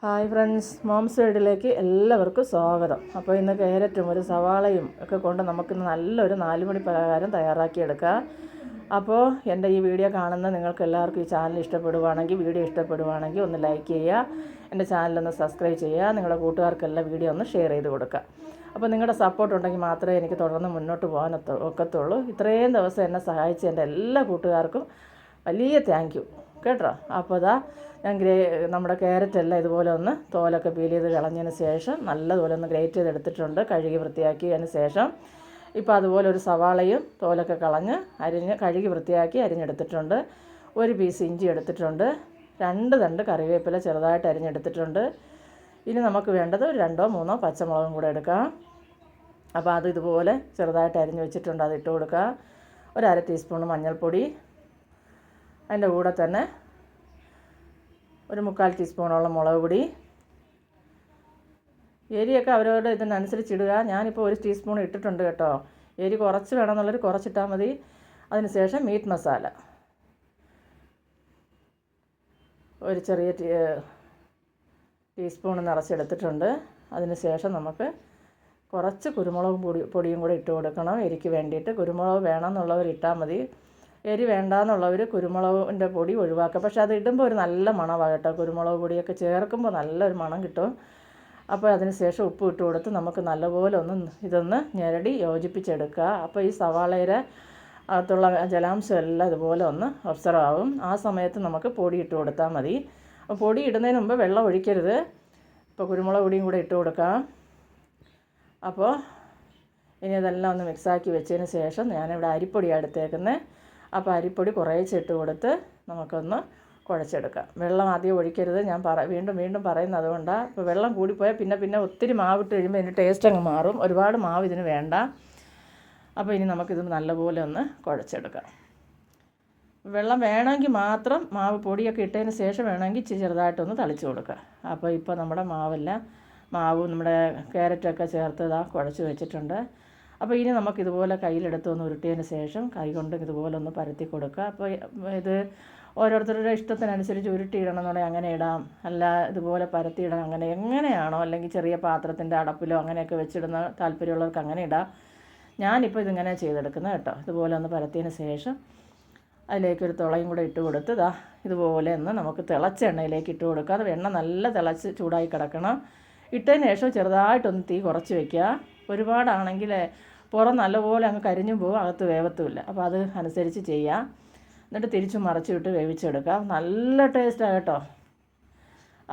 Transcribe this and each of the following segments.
Hi friends, moms വീഡിയോയിലേക്ക് എല്ലാവർക്കും സ്വാഗതം. അപ്പോൾ ഇന്ന് ക്യാരറ്റും ഒരു സവാളയും ഒക്കെ കൊണ്ട് നമുക്കിന്ന് നല്ലൊരു 4 മണി പലഹാരം തയ്യാറാക്കിയെടുക്കാം. അപ്പോൾ എൻ്റെ ഈ വീഡിയോ കാണുന്ന നിങ്ങൾക്ക് എല്ലാവർക്കും ഈ ചാനൽ വീഡിയോ ഇഷ്ടപ്പെടുവാണെങ്കിൽ ഒന്ന് ലൈക്ക് ചെയ്യുക, എൻ്റെ ചാനലൊന്ന് സബ്സ്ക്രൈബ് ചെയ്യുക, നിങ്ങളുടെ കൂട്ടുകാർക്കെല്ലാം വീഡിയോ ഒന്ന് ഷെയർ ചെയ്ത് കൊടുക്കുക. അപ്പോൾ നിങ്ങളുടെ സപ്പോർട്ട് ഉണ്ടെങ്കിൽ മാത്രമേ എനിക്ക് തുടർന്ന് മുന്നോട്ട് പോകാൻ ഒക്കത്തുള്ളൂ. ഇത്രയും ദിവസം എന്നെ സഹായിച്ച എൻ്റെ എല്ലാ കൂട്ടുകാർക്കും വലിയ താങ്ക് യു കേട്ടോ. അപ്പോൾ ഞാൻ നമ്മുടെ ക്യാരറ്റെല്ലാം ഇതുപോലെ ഒന്ന് തോലൊക്കെ പീൽ ചെയ്ത് കളഞ്ഞതിന് ശേഷം നല്ലതുപോലെ ഒന്ന് ഗ്രേറ്റ് ചെയ്തെടുത്തിട്ടുണ്ട്, കഴുകി വൃത്തിയാക്കിയതിന് ശേഷം. ഇപ്പോൾ അതുപോലെ ഒരു സവാളയും തോലൊക്കെ കളഞ്ഞ് കഴുകി വൃത്തിയാക്കി അരിഞ്ഞെടുത്തിട്ടുണ്ട്. ഒരു പീസ് ഇഞ്ചി എടുത്തിട്ടുണ്ട്, 2 തണ്ട് കറിവേപ്പില ചെറുതായിട്ട് അരിഞ്ഞെടുത്തിട്ടുണ്ട്. ഇനി നമുക്ക് വേണ്ടത് ഒരു 2-3 പച്ചമുളകും കൂടെ എടുക്കാം. അപ്പോൾ അത് ഇതുപോലെ ചെറുതായിട്ട് അരിഞ്ഞ് വെച്ചിട്ടുണ്ട്, അത് ഇട്ട് കൊടുക്കുക. ഒരു 1/2 ടീസ്പൂൺ മഞ്ഞൾപ്പൊടി, അതിൻ്റെ കൂടെ തന്നെ ഒരു 3/4 ടീസ്പൂണോളം മുളക് പൊടി. എരിയൊക്കെ അവരവരുടെ ഇതിനനുസരിച്ച് ഇടുക. ഞാനിപ്പോൾ 1 ടീസ്പൂൺ ഇട്ടിട്ടുണ്ട് കേട്ടോ. എരി കുറച്ച് വേണമെന്നുള്ളവർ കുറച്ചിട്ടാൽ മതി. അതിനുശേഷം മീറ്റ് മസാല ഒരു ചെറിയ ടീസ്പൂൺ നിറച്ചെടുത്തിട്ടുണ്ട്. അതിനുശേഷം നമുക്ക് കുറച്ച് കുരുമുളക് പൊടിയും കൂടെ ഇട്ട് കൊടുക്കണം. എരിക്ക് വേണ്ടിയിട്ട് കുരുമുളക് വേണമെന്നുള്ളവർ ഇട്ടാൽ മതി. എരി വേണ്ടാന്നുള്ളവർ കുരുമുളകിൻ്റെ പൊടി ഒഴിവാക്കുക. പക്ഷേ അത് ഇടുമ്പോൾ ഒരു നല്ല മണമാണ് കേട്ടോ. കുരുമുളക് പൊടിയൊക്കെ ചേർക്കുമ്പോൾ നല്ലൊരു മണം കിട്ടും. അപ്പോൾ അതിന് ശേഷം ഉപ്പ് ഇട്ട് കൊടുത്ത് നമുക്ക് നല്ലപോലെ ഇതൊന്ന് ഞെരടി യോജിപ്പിച്ചെടുക്കുക. അപ്പോൾ ഈ സവാളയുടെ അകത്തുള്ള ജലാംശം എല്ലാം ഇതുപോലെ ഒന്ന് ഒബ്സർവ് ആവും. ആ സമയത്ത് നമുക്ക് പൊടി ഇട്ട് കൊടുത്താൽ മതി. അപ്പോൾ പൊടി ഇടുന്നതിന് മുമ്പ് വെള്ളം ഒഴിക്കരുത്. ഇപ്പോൾ കുരുമുളക് പൊടിയും കൂടെ ഇട്ട് കൊടുക്കാം. അപ്പോൾ ഇനി അതെല്ലാം ഒന്ന് മിക്സാക്കി വെച്ചതിന് ശേഷം ഞാനിവിടെ അരിപ്പൊടിയാണ് എടുത്തേക്കുന്നത്. അപ്പോൾ അരിപ്പൊടി കുറേശ്ശെ ഇട്ട് കൊടുത്ത് നമുക്കൊന്ന് കുഴച്ചെടുക്കാം. വെള്ളം ആദ്യം ഒഴിക്കരുത്, ഞാൻ വീണ്ടും പറയുന്നത് അതുകൊണ്ടാണ്. ഇപ്പോൾ വെള്ളം കൂടിപ്പോയാൽ പിന്നെ ഒത്തിരി മാവിട്ട് കഴിയുമ്പോൾ ഇതിൻ്റെ ടേസ്റ്റ് അങ്ങ് മാറും. ഒരുപാട് മാവ് ഇതിന് വേണ്ട. അപ്പോൾ ഇനി നമുക്കിത് നല്ലപോലെ ഒന്ന് കുഴച്ചെടുക്കാം. വെള്ളം വേണമെങ്കിൽ മാത്രം മാവ് പൊടിയൊക്കെ ഇട്ടതിന് ശേഷം വേണമെങ്കിൽ ചെറുതായിട്ടൊന്ന് തളിച്ച് കൊടുക്കുക. അപ്പോൾ ഇപ്പോൾ നമ്മുടെ മാവും നമ്മുടെ ക്യാരറ്റൊക്കെ ചേർത്ത് കുഴച്ച് വെച്ചിട്ടുണ്ട്. അപ്പോൾ ഇനി നമുക്കിതുപോലെ കയ്യിലെടുത്തൊന്ന് ഉരുട്ടിയതിന് ശേഷം കൈ കൊണ്ട് ഇതുപോലെ ഒന്ന് പരത്തി കൊടുക്കുക. അപ്പോൾ ഇത് ഓരോരുത്തരുടെ ഇഷ്ടത്തിനനുസരിച്ച് ഉരുട്ടിയിടണമെന്നുണ്ടെങ്കിൽ അങ്ങനെ ഇടാം, അല്ല ഇതുപോലെ പരത്തിയിടാം, അങ്ങനെ എങ്ങനെയാണോ, അല്ലെങ്കിൽ ചെറിയ പാത്രത്തിൻ്റെ അടപ്പിലോ അങ്ങനെയൊക്കെ വെച്ചിടുന്ന താല്പര്യമുള്ളവർക്ക് അങ്ങനെ ഇടാം. ഞാനിപ്പോൾ ഇതിങ്ങനെ ചെയ്തെടുക്കുന്നത് കേട്ടോ. ഇതുപോലെ ഒന്ന് പരത്തിയതിന് ശേഷം അതിലേക്കൊരു തുളയും കൂടെ ഇട്ട് കൊടുത്ത് ഇതുപോലെ ഒന്ന് നമുക്ക് തിളച്ച എണ്ണയിലേക്ക് ഇട്ട് കൊടുക്കുക. അത് എണ്ണ നല്ല തിളച്ച് ചൂടായി കിടക്കണം. ഇട്ടതിന് ശേഷം ചെറുതായിട്ടൊന്ന് തീ കുറച്ച് വയ്ക്കുക. ഒരുപാടാണെങ്കിൽ പുറം നല്ലപോലെ അങ്ങ് കരിഞ്ഞു പോകും, അകത്ത് വേവത്തുമില്ല. അപ്പോൾ അത് അനുസരിച്ച് ചെയ്യുക. എന്നിട്ട് തിരിച്ച് മറിച്ചിട്ട് വേവിച്ചെടുക്കുക. നല്ല ടേസ്റ്റാണ് കേട്ടോ.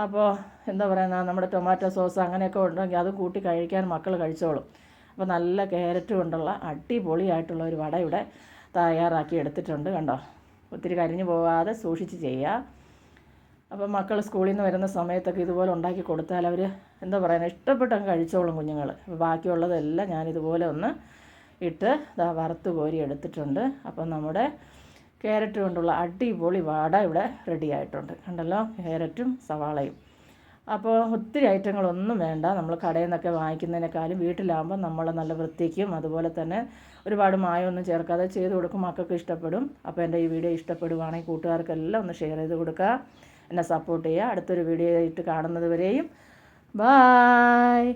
അപ്പോൾ എന്താ പറയുക, നമ്മുടെ ടൊമാറ്റോ സോസ് അങ്ങനെയൊക്കെ ഉണ്ടെങ്കിൽ അതും കൂട്ടി കഴിക്കാൻ മക്കൾ കഴിച്ചോളും. അപ്പോൾ നല്ല ക്യാരറ്റ് കൊണ്ടുള്ള അടിപൊളിയായിട്ടുള്ള ഒരു വട ഇവിടെ തയ്യാറാക്കി എടുത്തിട്ടുണ്ട് കണ്ടോ. ഒത്തിരി കരിഞ്ഞു പോകാതെ സൂക്ഷിച്ച് ചെയ്യുക. അപ്പോൾ മക്കൾ സ്കൂളിൽ നിന്ന് വരുന്ന സമയത്തൊക്കെ ഇതുപോലെ ഉണ്ടാക്കി കൊടുത്താൽ അവർ എന്താ പറയുക, ഇഷ്ടപ്പെട്ടങ്ങ് കഴിച്ചോളും കുഞ്ഞുങ്ങൾ. അപ്പോൾ ബാക്കിയുള്ളതെല്ലാം ഞാനിതുപോലെ ഒന്ന് ഇട്ട് വറുത്ത് കോരി എടുത്തിട്ടുണ്ട്. അപ്പം നമ്മുടെ ക്യാരറ്റ് കൊണ്ടുള്ള അടിപൊളി വട ഇവിടെ റെഡി ആയിട്ടുണ്ട് കണ്ടല്ലോ, ക്യാരറ്റും സവാളയും. അപ്പോൾ ഒത്തിരി ഐറ്റങ്ങളൊന്നും വേണ്ട. നമ്മൾ കടയിൽ നിന്നൊക്കെ വാങ്ങിക്കുന്നതിനേക്കാളും വീട്ടിലാകുമ്പോൾ നമ്മൾ നല്ല വൃത്തിക്കും അതുപോലെ തന്നെ ഒരുപാട് മായമൊന്നും ചേർക്കാതെ ചെയ്ത് കൊടുക്കും, മക്കൾക്ക് ഇഷ്ടപ്പെടും. അപ്പോൾ എൻ്റെ ഈ വീഡിയോ ഇഷ്ടപ്പെടുവാണെങ്കിൽ കൂട്ടുകാർക്കെല്ലാം ഒന്ന് ഷെയർ ചെയ്ത് കൊടുക്കുക, എന്നെ സപ്പോർട്ട് ചെയ്യുക. അടുത്തൊരു വീഡിയോ ആയിട്ട് കാണുന്നത് വരെയും ബായ്.